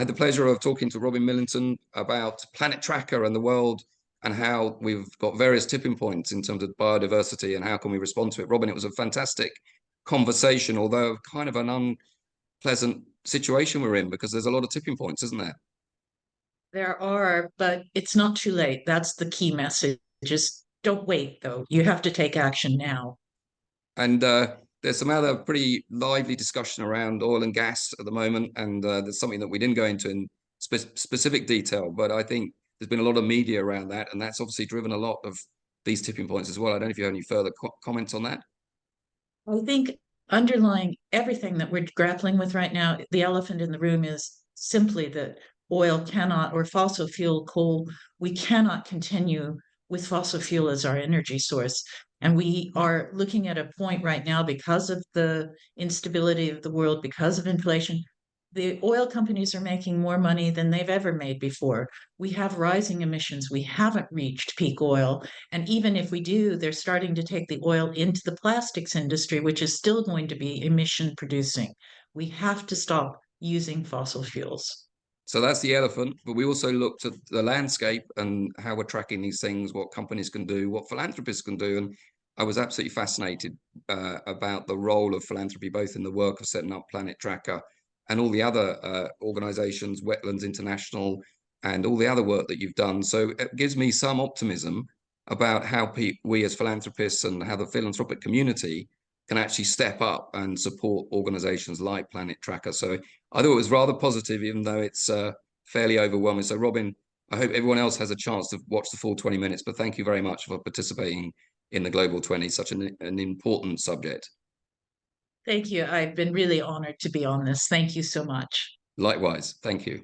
had the pleasure of talking to Robin Millington about Planet Tracker and the world and how we've got various tipping points in terms of biodiversity and how can we respond to it. Robin, it was a fantastic conversation, although kind of an unpleasant situation we're in because there's a lot of tipping points, isn't there? There are, but it's not too late. That's the key message. Just don't wait, though. You have to take action now. And there's some other pretty lively discussion around oil and gas at the moment. And there's something that we didn't go into in specific detail, but I think there's been a lot of media around that. And that's obviously driven a lot of these tipping points as well. I don't know if you have any further comments on that. I think underlying everything that we're grappling with right now, the elephant in the room is simply that oil cannot, or fossil fuel, coal, we cannot continue with fossil fuel as our energy source. And we are looking at a point right now because of the instability of the world, because of inflation. The oil companies are making more money than they've ever made before. We have rising emissions. We haven't reached peak oil. And even if we do, they're starting to take the oil into the plastics industry, which is still going to be emission producing. We have to stop using fossil fuels. So that's the elephant, but we also looked at the landscape and how we're tracking these things, what companies can do, what philanthropists can do. And I was absolutely fascinated about the role of philanthropy, both in the work of setting up Planet Tracker and all the other organizations, Wetlands International, and all the other work that you've done. So it gives me some optimism about how we as philanthropists and how the philanthropic community can actually step up and support organizations like Planet Tracker. So I thought it was rather positive, even though it's fairly overwhelming. So Robin, I hope everyone else has a chance to watch the full 20 minutes, but thank you very much for participating in the Global 20, such an important subject. Thank you. I've been really honored to be on this. Thank you so much. Likewise, thank you.